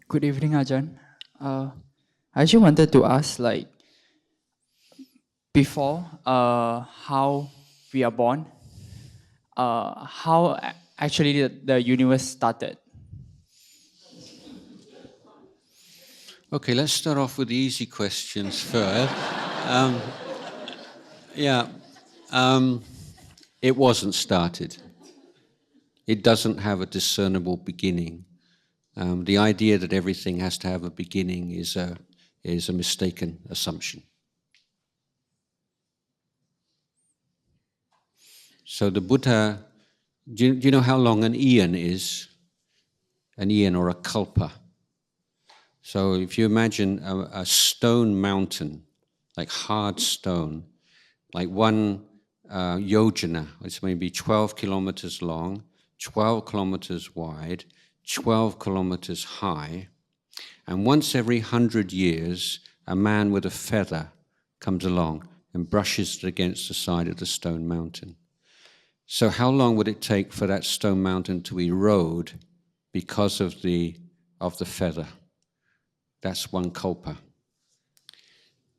Good evening, Ajahn. I actually wanted to ask, before how we are born, how actually the universe started. Okay, let's start off with the easy questions first. It wasn't started. It doesn't have a discernible beginning. The idea that everything has to have a beginning is a mistaken assumption. So the Buddha, do you know how long an eon is? An eon or a kalpa. So if you imagine a stone mountain, like hard stone, like one yojana, which may be 12 kilometers long, 12 kilometers wide, 12 kilometers high, and once every 100 years, a man with a feather comes along and brushes it against the side of the stone mountain. So how long would it take for that stone mountain to erode because of the feather? That's one kalpa.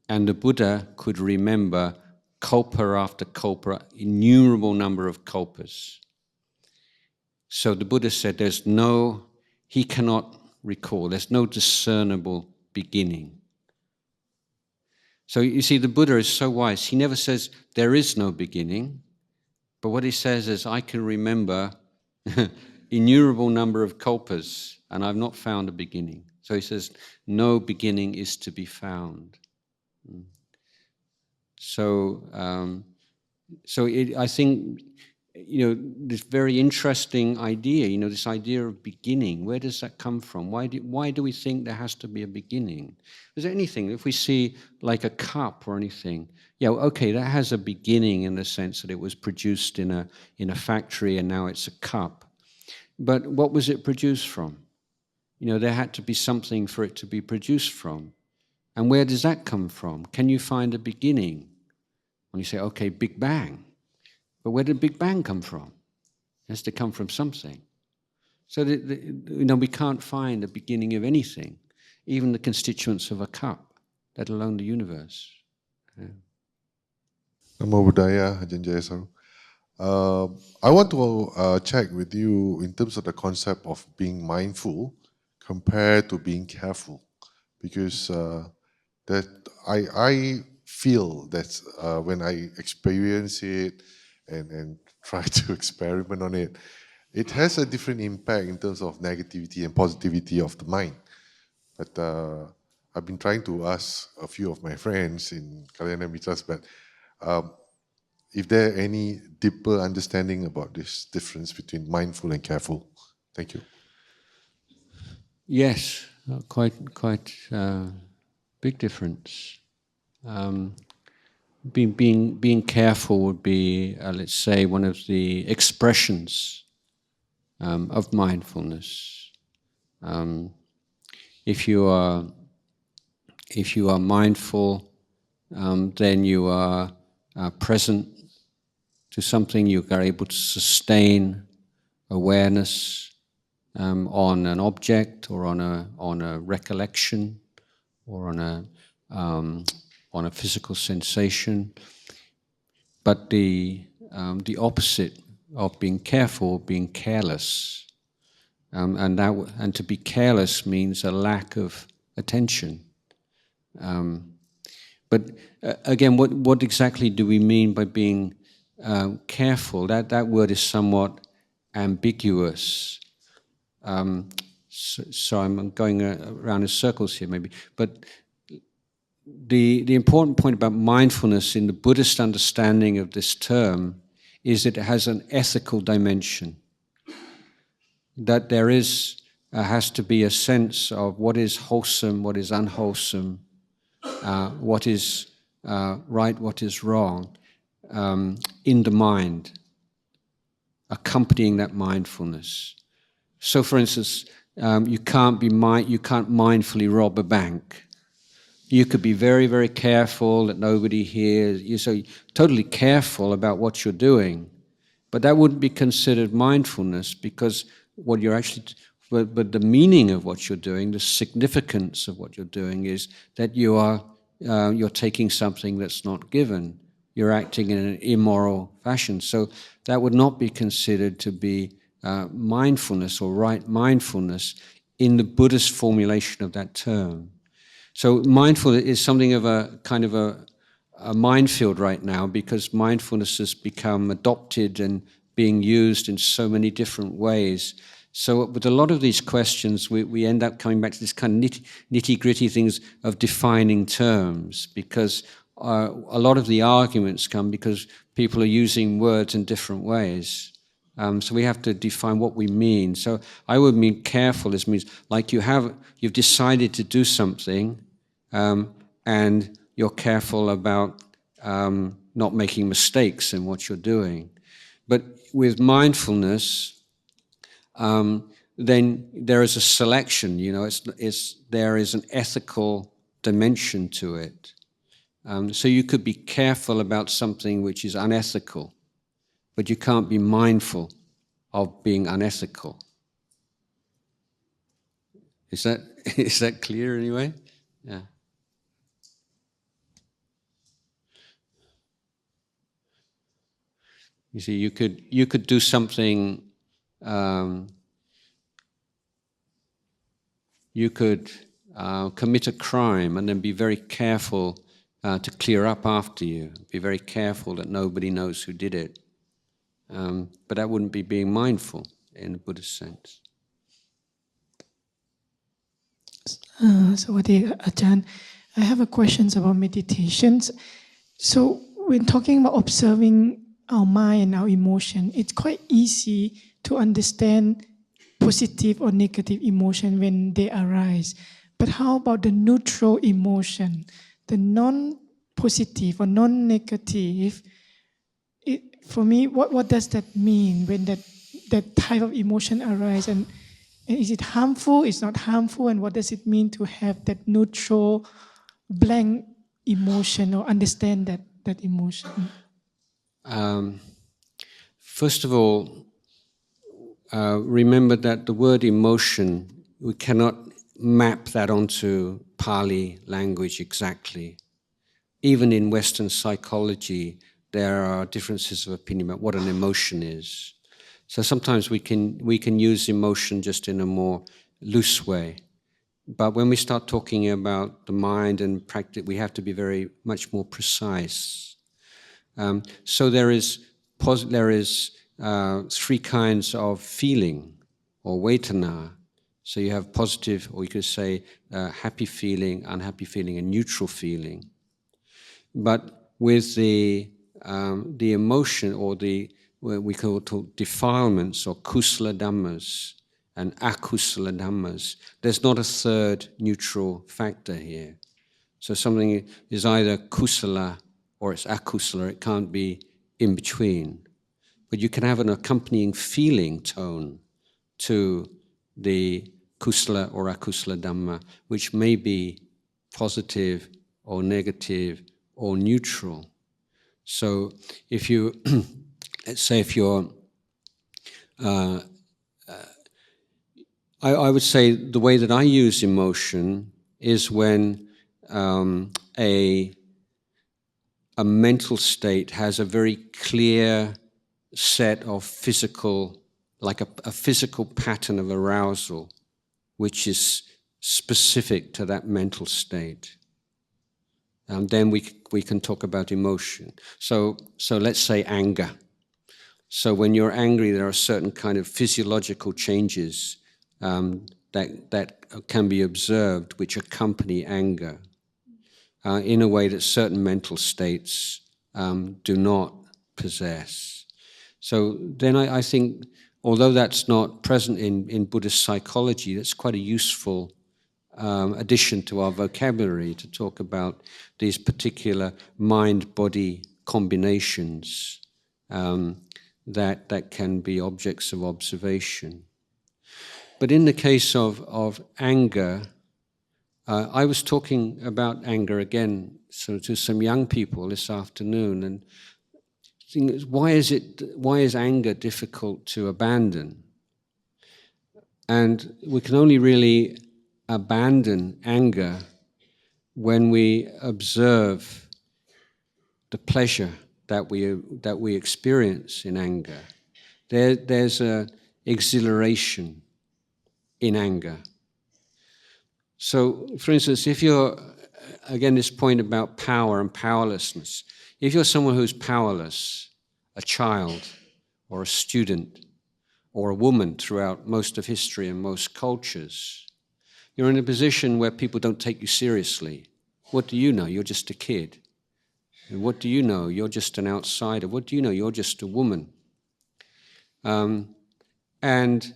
And the Buddha could remember kalpa after kalpa, innumerable number of kalpas. So the Buddha said he cannot recall, there's no discernible beginning. So you see, the Buddha is so wise. He never says there is no beginning, but what he says is, I can remember innumerable number of kalpas, and I've not found a beginning. So he says, no beginning is to be found. So I think, this very interesting idea, this idea of beginning, where does that come from? Why do we think there has to be a beginning? Is there anything, if we see like a cup or anything, okay, that has a beginning in the sense that it was produced in a factory and now it's a cup. But what was it produced from? There had to be something for it to be produced from. And where does that come from? Can you find a beginning? When you say, okay, Big Bang. But where did Big Bang come from? It has to come from something. So we can't find a beginning of anything, even the constituents of a cup, let alone the universe. Namo Buddhaya, Ajahn Jayasaro. I want to check with you in terms of the concept of being mindful compared to being careful, because that I feel that when I experience it and try to experiment on it, it has a different impact in terms of negativity and positivity of the mind. But I've been trying to ask a few of my friends in Kalyana Mitras, but if there any deeper understanding about this difference between mindful and careful? Thank you. Yes, quite big difference. Being careful would be, let's say, one of the expressions of mindfulness. If you are mindful, then you are present to something. You are able to sustain awareness on an object or on a recollection or on a physical sensation. But the opposite of being careful, being careless, and to be careless means a lack of attention. But again, what exactly do we mean by being careful? That word is somewhat ambiguous. So I'm going around in circles here, maybe. But the important point about mindfulness in the Buddhist understanding of this term is that it has an ethical dimension. That there has to be a sense of what is wholesome, what is unwholesome, what is right, what is wrong, in the mind, accompanying that mindfulness. So, for instance, you can't mindfully rob a bank. You could be very, very careful that nobody hears. You're so totally careful about what you're doing, but that wouldn't be considered mindfulness, because what but the meaning of what you're doing, the significance of what you're doing is that you're taking something that's not given. You're acting in an immoral fashion. So that would not be considered to be mindfulness or right mindfulness in the Buddhist formulation of that term. So mindfulness is something of a kind of a minefield right now, because mindfulness has become adopted and being used in so many different ways. So with a lot of these questions, we end up coming back to this kind of nitty-gritty things of defining terms, because a lot of the arguments come because people are using words in different ways. So we have to define what we mean. So I would mean careful. This means like you've decided to do something, and you're careful about not making mistakes in what you're doing. But with mindfulness, then there is a selection. There is an ethical dimension to it. So you could be careful about something which is unethical, but you can't be mindful of being unethical. Is that clear anyway? Yeah. You see, you could do something. You could commit a crime and then be very careful to clear up after you. Be very careful that nobody knows who did it. But that wouldn't be being mindful in the Buddhist sense. Sawadi Ajahn, I have a questions about meditations. So when talking about observing our mind and our emotion, it's quite easy to understand positive or negative emotion when they arise. But how about the neutral emotion, the non-positive or non-negative? For me, what does that mean when that type of emotion arises? And is it harmful? It's not harmful? And what does it mean to have that neutral, blank emotion or understand that emotion? First of all, remember that the word emotion, we cannot map that onto Pali language exactly. Even in Western psychology, there are differences of opinion about what an emotion is. So sometimes we can use emotion just in a more loose way. But when we start talking about the mind and practice, we have to be very much more precise. So there is three kinds of feeling, or vedana. So you have positive, or you could say happy feeling, unhappy feeling, and neutral feeling. But with the emotion, or we call it defilements, or kusala dhammas and akusala dhammas, there's not a third neutral factor here. So something is either kusala or it's akusala. It can't be in between. But you can have an accompanying feeling tone to the kusala or akusala dhamma, which may be positive or negative or neutral. So if you, let's say if you're, I would say the way that I use emotion is when a mental state has a very clear set of physical, like a physical pattern of arousal, which is specific to that mental state. And then we can talk about emotion. So let's say anger. So when you're angry, there are certain kind of physiological changes that can be observed which accompany anger in a way that certain mental states do not possess. So then I think, although that's not present in Buddhist psychology, that's quite a useful addition to our vocabulary to talk about these particular mind-body combinations that can be objects of observation. But in the case of anger, I was talking about anger again to some young people this afternoon, and why is anger difficult to abandon? And we can only really abandon anger when we observe the pleasure that we experience in anger. There's an exhilaration in anger. So, for instance, if you're, again, this point about power and powerlessness, if you're someone who's powerless, a child or a student or a woman throughout most of history and most cultures, you're in a position where people don't take you seriously. What do you know? You're just a kid. And what do you know? You're just an outsider. What do you know? You're just a woman. And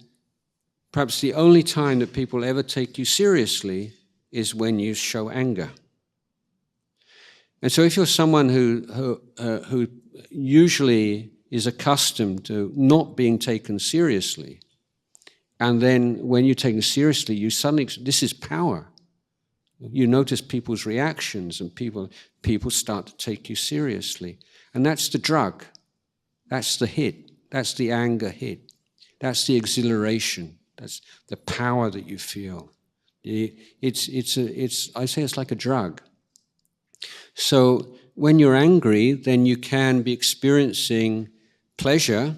perhaps the only time that people ever take you seriously is when you show anger. And so if you're someone who usually is accustomed to not being taken seriously, and then when you're taken seriously, you suddenly, this is power. You notice people's reactions and people start to take you seriously. And that's the drug. That's the hit. That's the anger hit. That's the exhilaration. That's the power that you feel. I say it's like a drug. So when you're angry, then you can be experiencing pleasure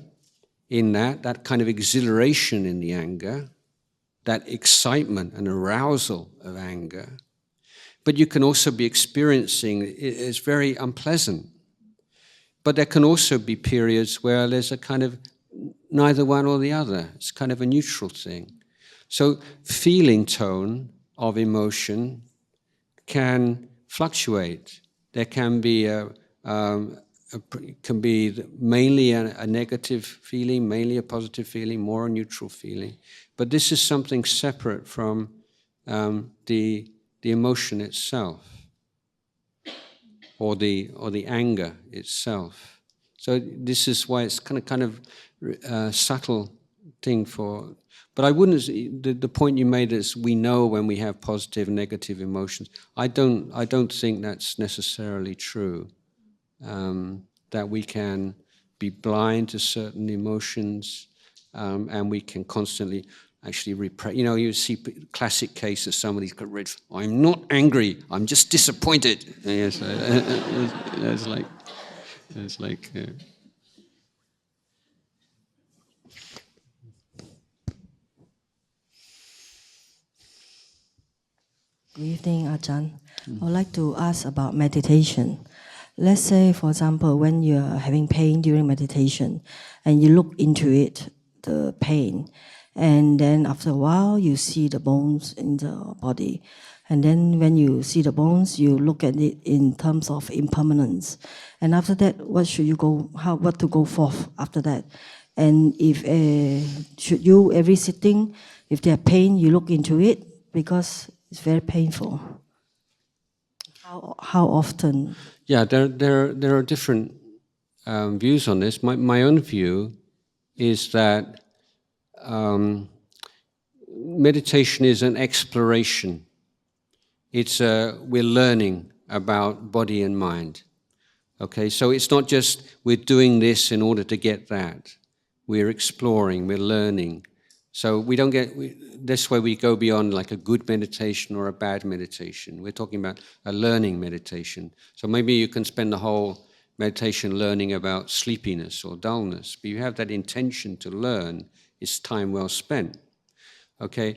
in that kind of exhilaration in the anger, that excitement and arousal of anger. But you can also be experiencing it's very unpleasant. But there can also be periods where there's a kind of neither one or the other. It's kind of a neutral thing. So feeling tone of emotion can fluctuate. There can be can be mainly a negative feeling, mainly a positive feeling, more a neutral feeling. But this is something separate from the emotion itself, or the anger itself. So this is why it's kind of subtle thing for. But I wouldn't. The point you made is we know when we have positive and negative emotions. I don't think that's necessarily true. That we can be blind to certain emotions, and we can constantly actually repress. You know, you see classic cases. Somebody's got rid. I'm not angry. I'm just disappointed. Yes, it's like. Good evening, Ajahn. I would like to ask about meditation. Let's say, for example, when you're having pain during meditation and you look into it, the pain, and then after a while you see the bones in the body. And then when you see the bones, you look at it in terms of impermanence. And after that, what to go forth after that? And if should you every sitting, if there are pain, you look into it because it's very painful. How often? Yeah, there are different views on this. My own view is that meditation is an exploration. We're learning about body and mind. Okay, so it's not just we're doing this in order to get that. We're exploring, we're learning. So this way we go beyond like a good meditation or a bad meditation. We're talking about a learning meditation. So maybe you can spend the whole meditation learning about sleepiness or dullness, but you have that intention to learn, it's time well spent. Okay,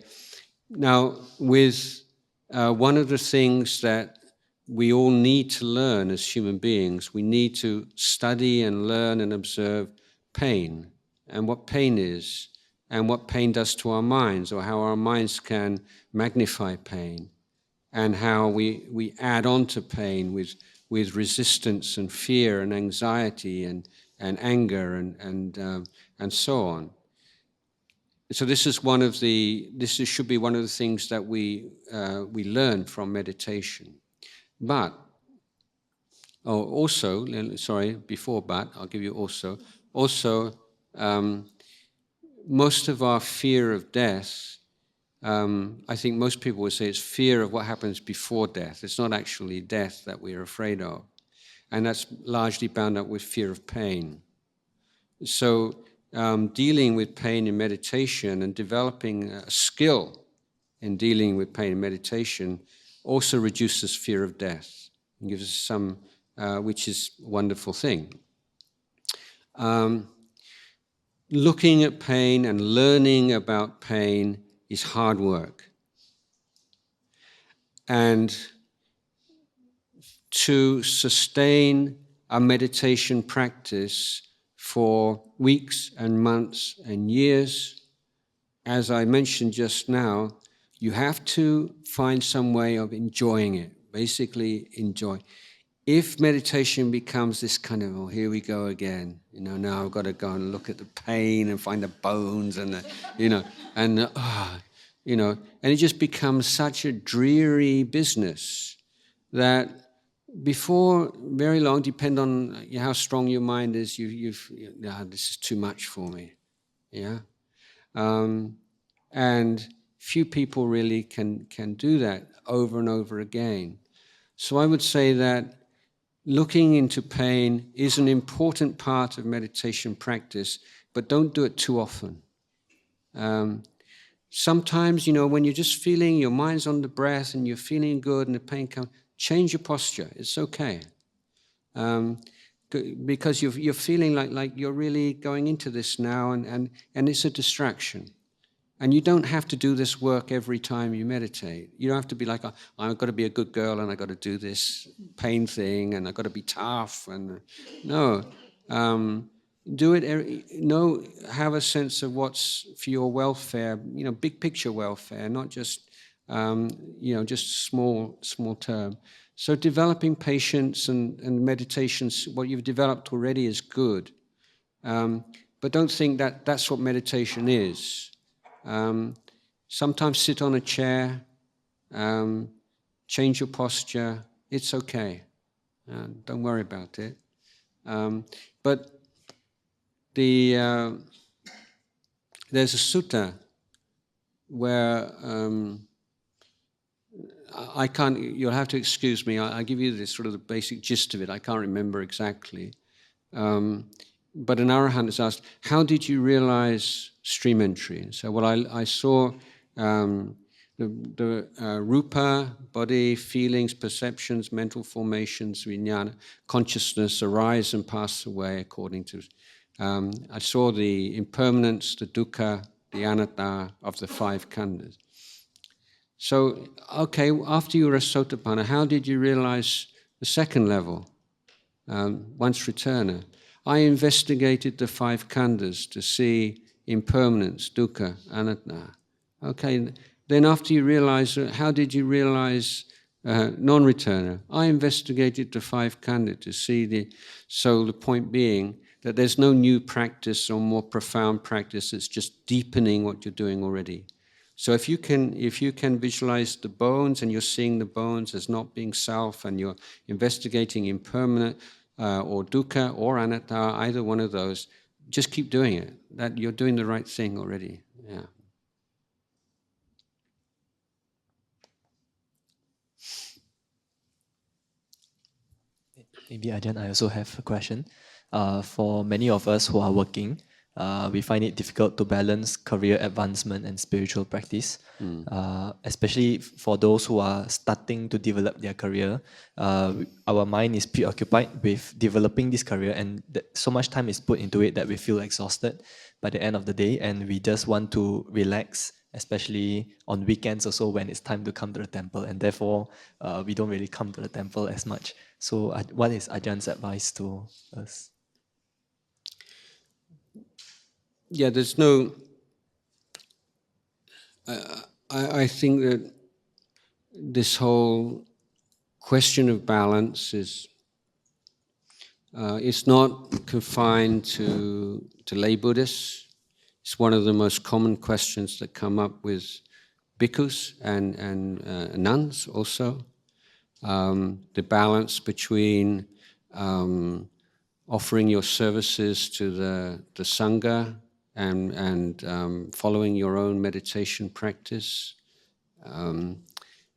now with one of the things that we all need to learn as human beings, we need to study and learn and observe pain and what pain is, and what pain does to our minds, or how our minds can magnify pain, and how we add on to pain with resistance and fear and anxiety and anger and so on. So this should be one of the things that we learn from meditation. But before but, I'll give you also. Most of our fear of death, I think most people would say it's fear of what happens before death. It's not actually death that we're afraid of. And that's largely bound up with fear of pain. So dealing with pain in meditation and developing a skill in dealing with pain in meditation also reduces fear of death and gives us some, which is a wonderful thing. Looking at pain and learning about pain is hard work. And to sustain a meditation practice for weeks and months and years, as I mentioned just now, you have to find some way of enjoying it, basically enjoy. If meditation becomes this kind of, oh, here we go again, now I've got to go and look at the pain and find the bones and and it just becomes such a dreary business that before very long, depend on how strong your mind is, this is too much for me, yeah? And few people really can do that over and over again. So I would say that looking into pain is an important part of meditation practice, but don't do it too often. Sometimes, when you're just feeling, your mind's on the breath and you're feeling good and the pain comes, change your posture. It's okay. Because you're feeling like you're really going into this now and it's a distraction. And you don't have to do this work every time you meditate. You don't have to be like, I've got to be a good girl and I've got to do this pain thing and I've got to be tough. And no, do it. Have a sense of what's for your welfare. Big picture welfare, not just just small term. So developing patience and meditations, what you've developed already is good, but don't think that that's what meditation is. Sometimes sit on a chair, change your posture. It's okay. Don't worry about it. But there's a sutta where I can't. You'll have to excuse me. I give you this sort of the basic gist of it. I can't remember exactly. But an arahant is asked, how did you realize stream entry? And so, I saw the rupa, body, feelings, perceptions, mental formations, vijnana, consciousness arise and pass away according to... I saw the impermanence, the dukkha, the anatta of the five khandhas. So, okay, after you were a sotapanna, how did you realize the second level, once returner? I investigated the five khandhas to see impermanence, dukkha, anatta. Okay, then after you realize, how did you realize non-returner? I investigated the five khandhas to see so the point being that there's no new practice or more profound practice, it's just deepening what you're doing already. So if you can visualize the bones and you're seeing the bones as not being self and you're investigating impermanent or dukkha or anatta, either one of those, just keep doing it. That you're doing the right thing already. Yeah. Maybe Ajahn, I also have a question. For many of us who are working, we find it difficult to balance career advancement and spiritual practice, especially for those who are starting to develop their career. Our mind is preoccupied with developing this career, and so much time is put into it that we feel exhausted by the end of the day, and we just want to relax, especially on weekends also when it's time to come to the temple, and therefore we don't really come to the temple as much. So what is Ajahns advice to us? Yeah, there's no... I think that this whole question of balance is it's not confined to lay Buddhists. It's one of the most common questions that come up with bhikkhus and nuns also. The balance between offering your services to the Sangha and following your own meditation practice,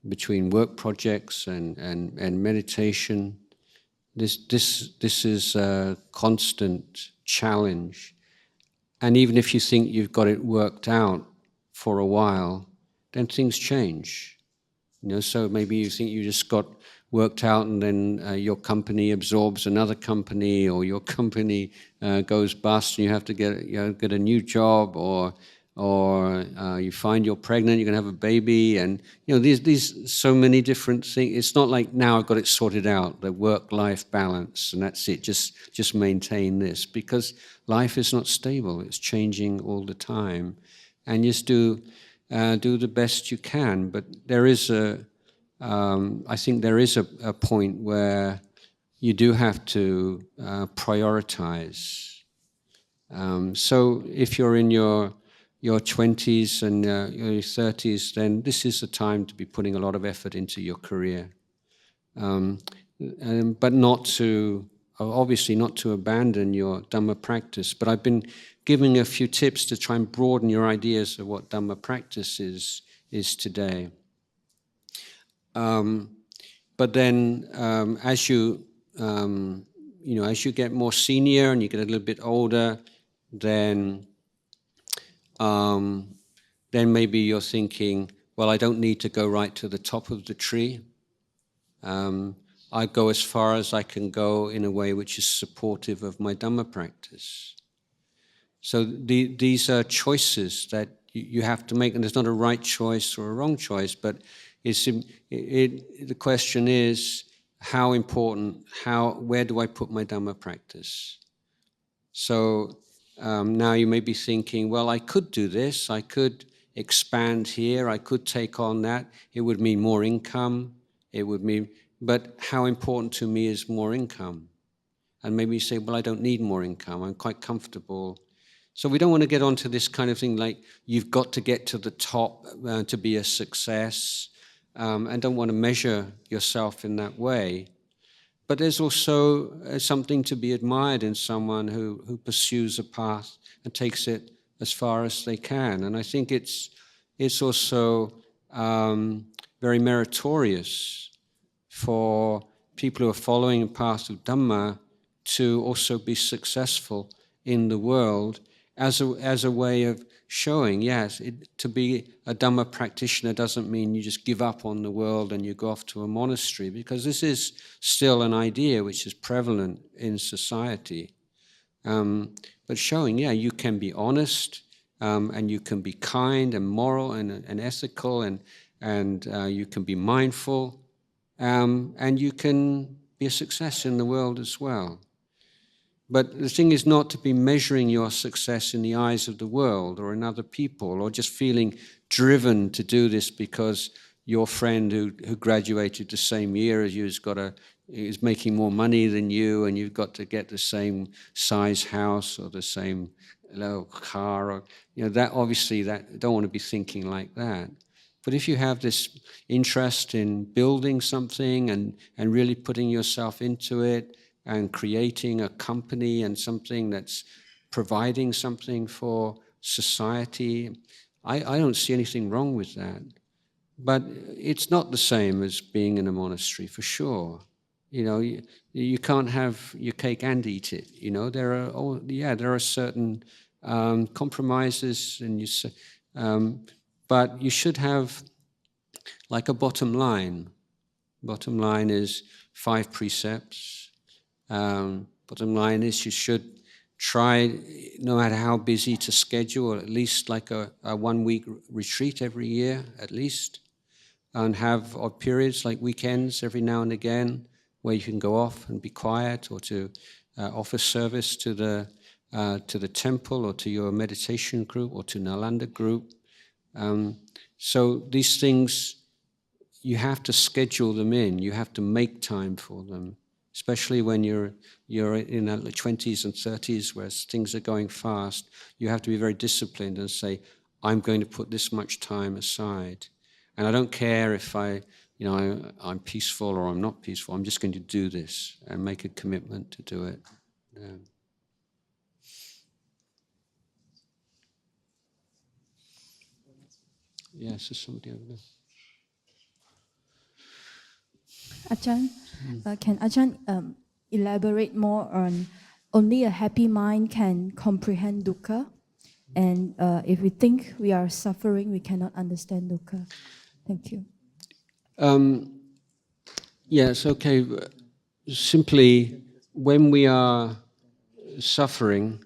between work projects and meditation. This is a constant challenge. And even if you think you've got it worked out for a while, then things change. So maybe you think you just got worked out and then your company absorbs another company, or your company goes bust and you have to get a new job, or you find you're pregnant, you're going to have a baby, and these so many different things. It's not like now I've got it sorted out, the work-life balance, and that's it, just maintain this, because life is not stable, it's changing all the time, and just do the best you can. But there is I think there is a point where you do have to prioritize. So if you're in your 20s and your 30s, then this is the time to be putting a lot of effort into your career. But not to, obviously not to abandon your Dhamma practice. But I've been giving a few tips to try and broaden your ideas of what Dhamma practice is today. But then as you get more senior and you get a little bit older, then maybe you're thinking, well, I don't need to go right to the top of the tree. I go as far as I can go in a way which is supportive of my Dhamma practice. So these are choices that you have to make, and there's not a right choice or a wrong choice, but the question is, how important, where do I put my Dhamma practice? So now you may be thinking, well, I could do this, I could expand here, I could take on that, it would mean more income, but how important to me is more income? And maybe you say, well, I don't need more income, I'm quite comfortable. So we don't want to get onto this kind of thing like you've got to get to the top to be a success, and don't want to measure yourself in that way. But there's also something to be admired in someone who pursues a path and takes it as far as they can. And I think it's also very meritorious for people who are following a path of Dhamma to also be successful in the world as a way of showing, yes, to be a Dhamma practitioner doesn't mean you just give up on the world and you go off to a monastery, because this is still an idea which is prevalent in society. But showing, you can be honest, and you can be kind and moral and ethical, and you can be mindful, and you can be a success in the world as well. But the thing is not to be measuring your success in the eyes of the world or in other people, or just feeling driven to do this because your friend who graduated the same year as you is making more money than you, and you've got to get the same size house or the same car, or that obviously that don't want to be thinking like that. But if you have this interest in building something and really putting yourself into it, and creating a company and something that's providing something for society, I don't see anything wrong with that. But it's not the same as being in a monastery, for sure. You can't have your cake and eat it. There are certain compromises, but you should have like a bottom line. Bottom line is 5 precepts. Bottom line is you should try, no matter how busy, to schedule at least like a 1-week retreat every year at least, and have odd periods like weekends every now and again where you can go off and be quiet, or to offer service to the temple, or to your meditation group, or to Nalanda group. So these things, you have to schedule them in, you have to make time for them. Especially when you're in the 20s and 30s where things are going fast, you have to be very disciplined and say, I'm going to put this much time aside. And I don't care if I'm peaceful or I'm not peaceful, I'm just going to do this and make a commitment to do it. Yes, there's somebody over there. Ajahn, can Ajahn elaborate more on only a happy mind can comprehend dukkha? And if we think we are suffering, we cannot understand dukkha. Thank you. Yes, okay. Simply, when we are suffering,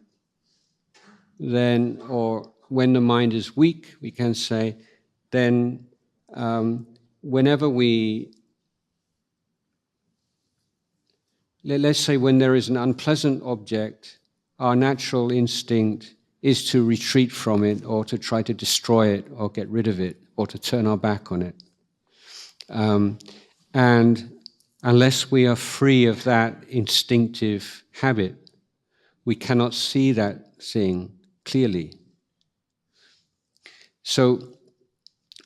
then, or when the mind is weak, we can say, then whenever let's say when there is an unpleasant object, our natural instinct is to retreat from it or to try to destroy it or get rid of it or to turn our back on it. And unless we are free of that instinctive habit, we cannot see that thing clearly. So,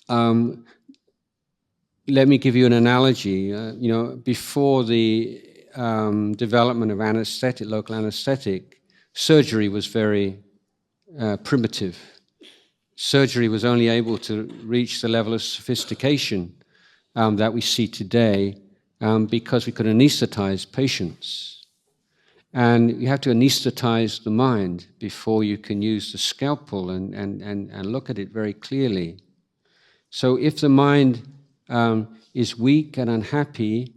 let me give you an analogy. Before the development of anesthetic, local anesthetic, surgery was very primitive. Surgery was only able to reach the level of sophistication that we see today because we could anesthetize patients. And you have to anesthetize the mind before you can use the scalpel and look at it very clearly. So if the mind is weak and unhappy,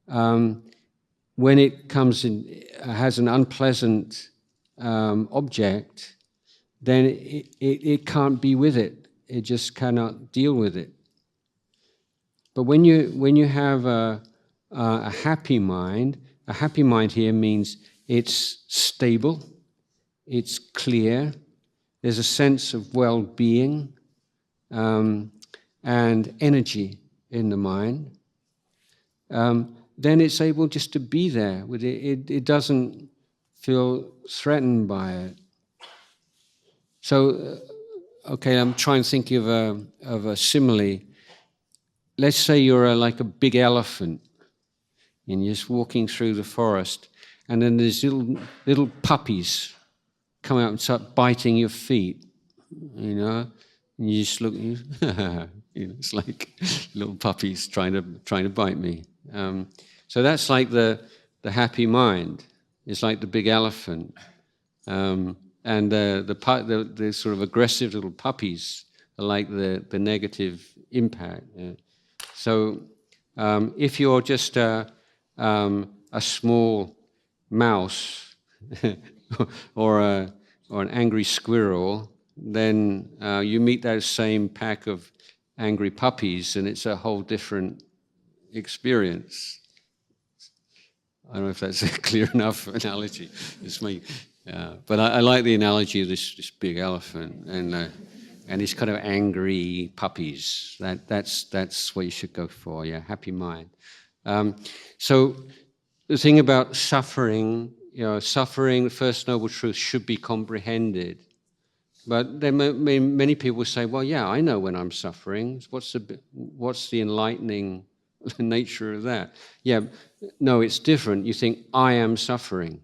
when it comes in, has an unpleasant object, then it can't be with it. It just cannot deal with it. But when you have a happy mind here means it's stable, it's clear, there's a sense of well-being and energy in the mind. Then it's able just to be there with it. It doesn't feel threatened by it. So, okay, I'm trying to think of a simile. Let's say you're like a big elephant, and you're just walking through the forest, and then there's little puppies come out and start biting your feet, and you just look, it's like little puppies trying to bite me. So that's like the happy mind. It's like the big elephant. And the sort of aggressive little puppies are like the negative impact. So if you're just a small mouse or an angry squirrel, then you meet that same pack of angry puppies, and it's a whole different experience. I don't know if that's a clear enough analogy. It's me. But I like the analogy of this big elephant and these kind of angry puppies. That's what you should go for. Yeah, happy mind. So the thing about suffering, suffering, the First Noble Truth should be comprehended. But then many people say, well, yeah, I know when I'm suffering. What's the enlightening nature of that? Yeah, no, it's different. You think, I am suffering.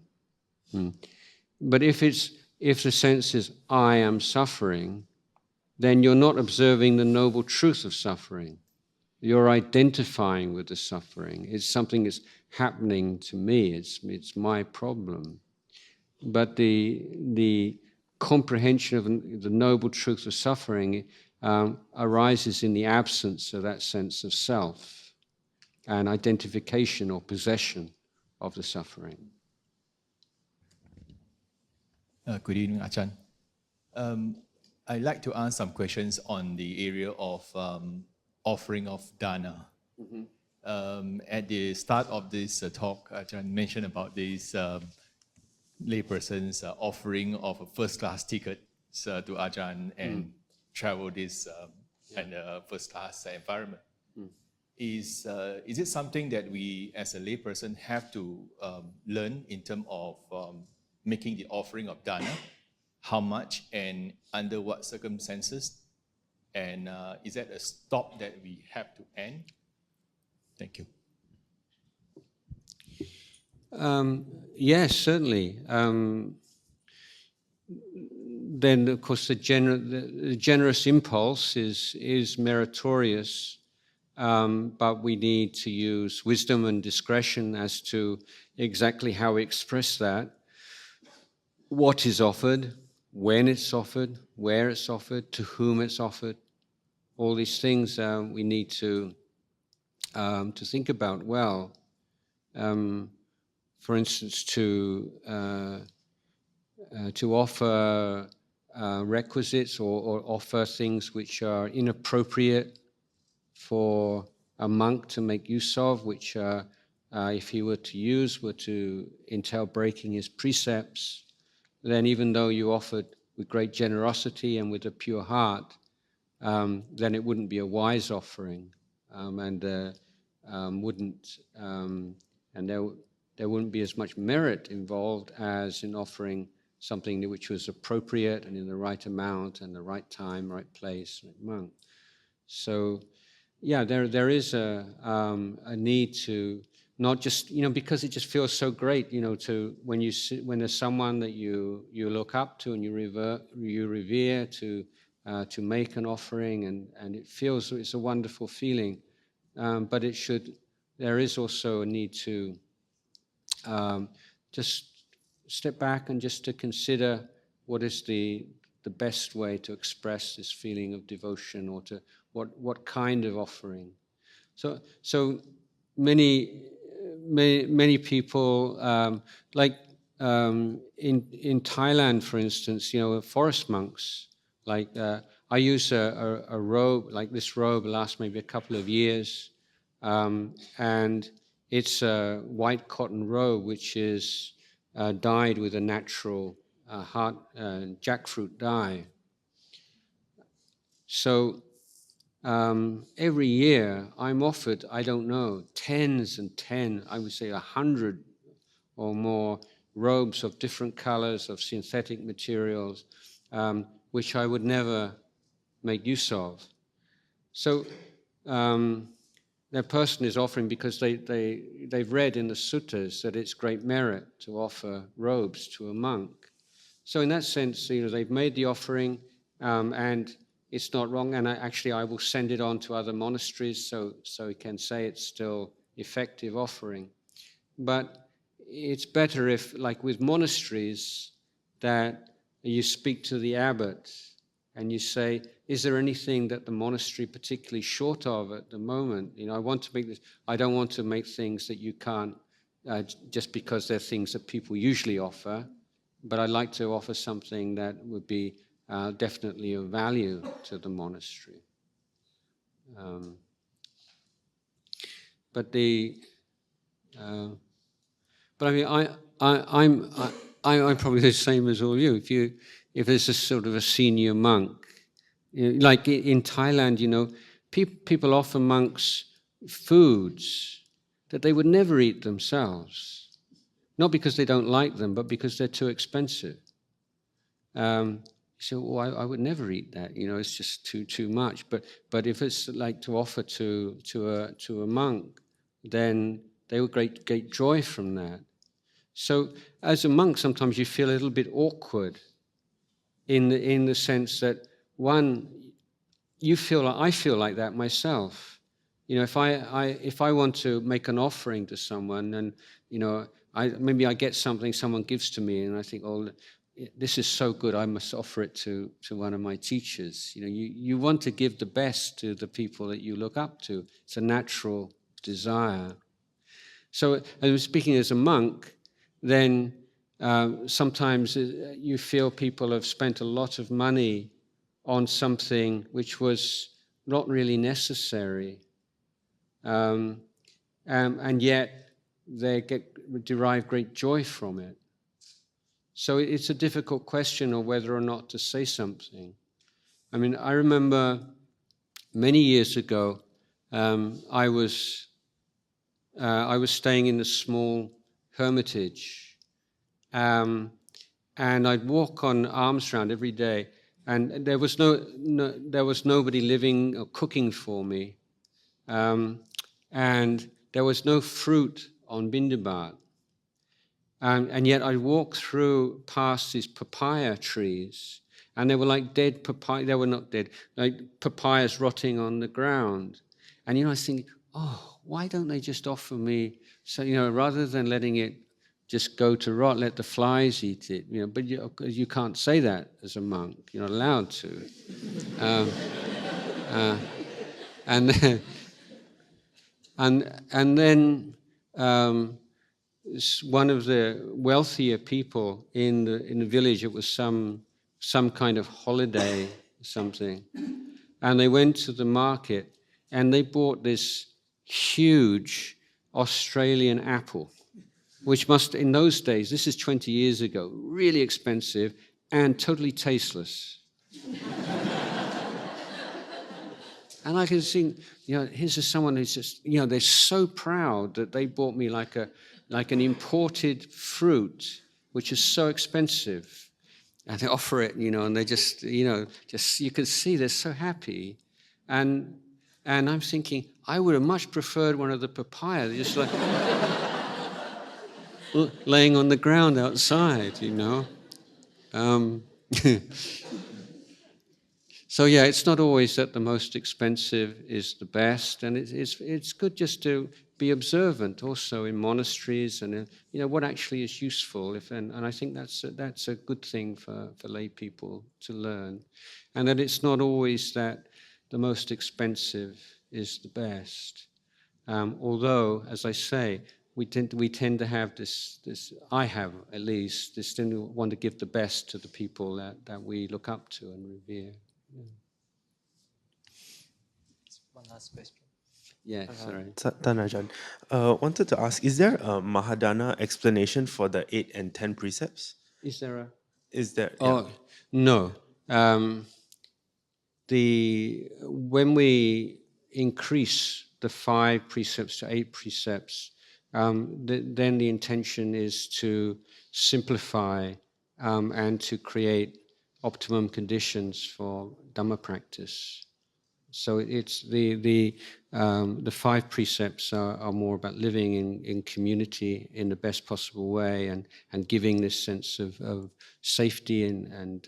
But if the sense is, I am suffering, then you're not observing the noble truth of suffering. You're identifying with the suffering. It's something that's happening to me. It's my problem. But the comprehension of the noble truth of suffering arises in the absence of that sense of self and identification or possession of the suffering. Good evening, Ajahn. I'd like to ask some questions on the area of offering of dana. At the start of this talk, Ajahn mentioned about these laypersons offering of a first-class ticket to Ajahn and travel this and first-class environment. Is it something that we, as a layperson, have to learn in terms of making the offering of dana? How much and under what circumstances? And is that a stop that we have to end? Thank you. Yes, certainly. Then, of course, the generous impulse is meritorious, but we need to use wisdom and discretion as to exactly how we express that, what is offered, when it's offered, where it's offered, to whom it's offered. All these things we need to think about well. For instance, to offer requisites or offer things which are inappropriate for a monk to make use of, which if he were to use, were to entail breaking his precepts, then even though you offered with great generosity and with a pure heart, then it wouldn't be a wise offering, and there wouldn't be as much merit involved as in offering something which was appropriate and in the right amount and the right time, right place, right monk. So, yeah, there is a need to not just, because it just feels so great, to when there's someone that you look up to and you revere to make an offering, and it feels, it's a wonderful feeling, but there is also a need to just step back and just to consider what is the best way to express this feeling of devotion, or to what kind of offering. So many people, like in Thailand, for instance, forest monks, like I use a robe, like this robe lasts maybe a couple of years, and it's a white cotton robe which is dyed with a natural jackfruit dye. So every year I'm offered, I don't know, I would say 100 or more robes of different colors, of synthetic materials, which I would never make use of. So that person is offering because they've read in the suttas that it's great merit to offer robes to a monk. So in that sense, they've made the offering, and it's not wrong. And I will send it on to other monasteries so we can say it's still effective offering. But it's better if, like with monasteries, that you speak to the abbot and you say, is there anything that the monastery particularly short of at the moment? I want to make this. I don't want to make things that you can't, just because they're things that people usually offer, but I'd like to offer something that would be definitely of value to the monastery. But I mean, I'm probably the same as all you. If there's a sort of a senior monk, like in Thailand, people offer monks foods that they would never eat themselves, not because they don't like them, but because they're too expensive. So I would never eat that. It's just too much. But if it's like to offer to a monk, then they will get joy from that. So as a monk, sometimes you feel a little bit awkward in the sense that, one, I feel like that myself. If I want to make an offering to someone, and maybe I get something someone gives to me, and I think, oh, this is so good, I must offer it to one of my teachers. You want to give the best to the people that you look up to. It's a natural desire. So, as speaking as a monk, then sometimes you feel people have spent a lot of money on something which was not really necessary, and yet they derive great joy from it. So it's a difficult question of whether or not to say something. I mean, I remember many years ago, I was staying in a small hermitage, and I'd walk on alms round every day, and there was nobody living or cooking for me, and there was no fruit on Bindabat. And yet I walked past these papaya trees, and they were like dead papaya. They were not dead, like papayas rotting on the ground. And I think, oh, why don't they just offer me? So rather than letting it just go to rot, let the flies eat it. But you can't say that as a monk. You're not allowed to. And then one of the wealthier people in the village, it was some kind of holiday or something, and they went to the market and they bought this huge Australian apple, which must, in those days, this is 20 years ago, really expensive and totally tasteless. And I can think, here's someone who's just, they're so proud that they bought me like an imported fruit, which is so expensive. And they offer it, and they just you can see they're so happy. And I'm thinking, I would have much preferred one of the papaya, just like laying on the ground outside, So yeah, it's not always that the most expensive is the best, and it's good just to be observant also in monasteries and what actually is useful. And I think that's a good thing for lay people to learn, and that it's not always that the most expensive is the best. Although, as I say, we tend to have this. I have at least this tend to want to give the best to the people that we look up to and revere. Yeah. One last question. Yeah, sorry. Ajahn, wanted to ask, is there a Mahadana explanation for the 8 and 10 precepts? Is there a? Is there? Oh, yeah. No. When we increase the 5 precepts to 8 precepts, then the intention is to simplify and to create optimum conditions for Dhamma practice. So it's the 5 precepts are more about living in community in the best possible way and giving this sense of safety and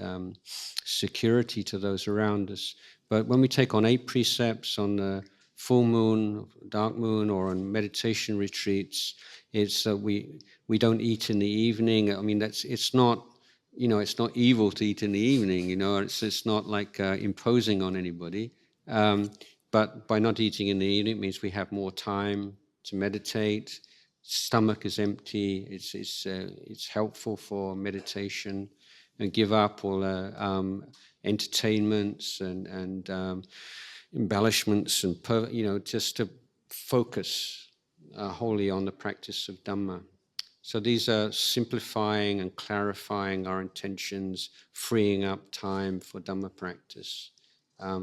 security to those around us. But when we take on 8 precepts on the full moon, dark moon, or on meditation retreats, it's we don't eat in the evening. I mean, it's not. It's not evil to eat in the evening. It's not like imposing on anybody. But by not eating in the evening, it means we have more time to meditate. Stomach is empty. It's helpful for meditation, and give up all entertainments and embellishments and just to focus wholly on the practice of Dhamma. So these are simplifying and clarifying our intentions, freeing up time for Dhamma practice.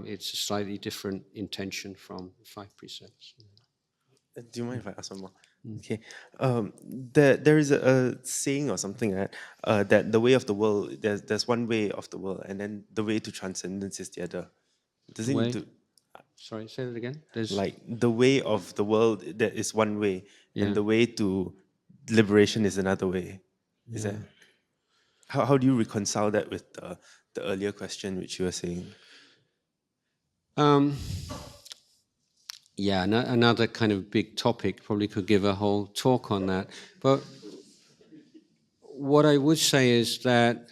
It's a slightly different intention from 5 precepts. Do you mind if I ask one more? Okay. There is a saying or something that the way of the world, there's one way of the world, and then the way to transcendence is the other. Does it need to? Sorry, say that again. There's like the way of the world, that is one way, and the way to liberation is another way. Is that? How do you reconcile that with the earlier question which you were saying? Another kind of big topic. Probably could give a whole talk on that. But what I would say is that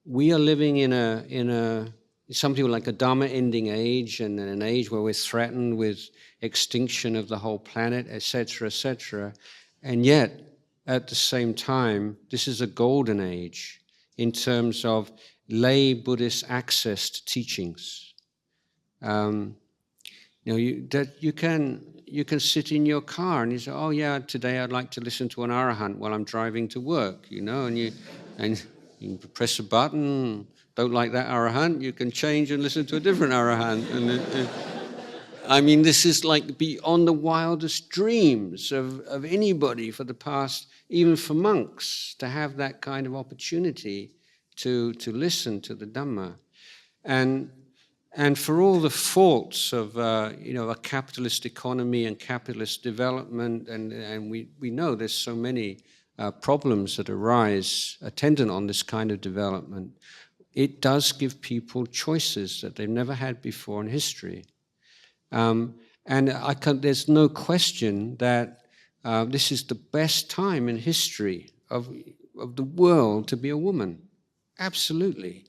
we are living in a something like a Dhamma ending age, and an age where we're threatened with extinction of the whole planet, etc., etc. And yet, at the same time, this is a golden age in terms of lay Buddhist access to teachings. You can sit in your car and you say, "Oh yeah, today I'd like to listen to an arahant while I'm driving to work," and you press a button. Don't like that arahant, you can change and listen to a different arahant. And this is like beyond the wildest dreams of anybody for the past, even for monks, to have that kind of opportunity to listen to the Dhamma. And for all the faults of a capitalist economy and capitalist development, and we know there's so many problems that arise attendant on this kind of development, it does give people choices that they've never had before in history. And there's no question that this is the best time in history of the world to be a woman. Absolutely.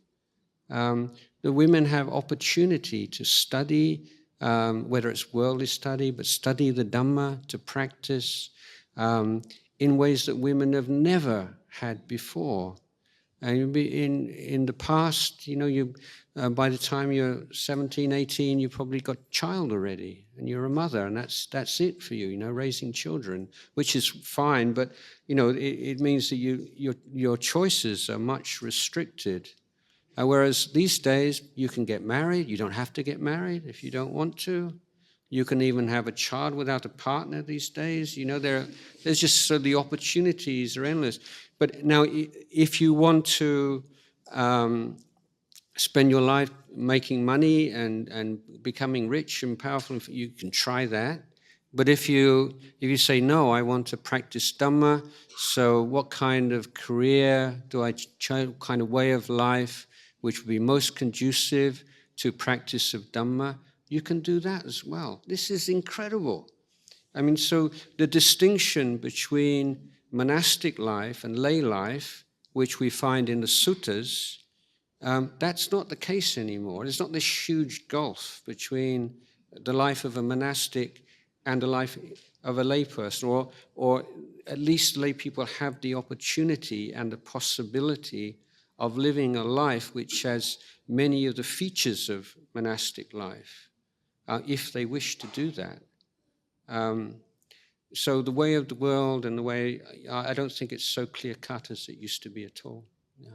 The women have opportunity to study, whether it's worldly study, but study the Dhamma, to practice in ways that women have never had before. And in the past, by the time you're 17, 18, you probably got a child already, and you're a mother, and that's it for you, raising children, which is fine, but it means that your choices are much restricted. Whereas these days, you can get married. You don't have to get married if you don't want to. You can even have a child without a partner these days. There's just so the opportunities are endless. But now, if you want to spend your life making money and becoming rich and powerful, you can try that. But if you say, no, I want to practice Dhamma, so what kind of career do I choose, what kind of way of life which would be most conducive to practice of Dhamma, you can do that as well. This is incredible. So the distinction between monastic life and lay life, which we find in the suttas, that's not the case anymore. There's not this huge gulf between the life of a monastic and the life of a layperson, or at least lay people have the opportunity and the possibility of living a life which has many of the features of monastic life, if they wish to do that. So the way of the world and the way, I don't think it's so clear-cut as it used to be at all. Yeah.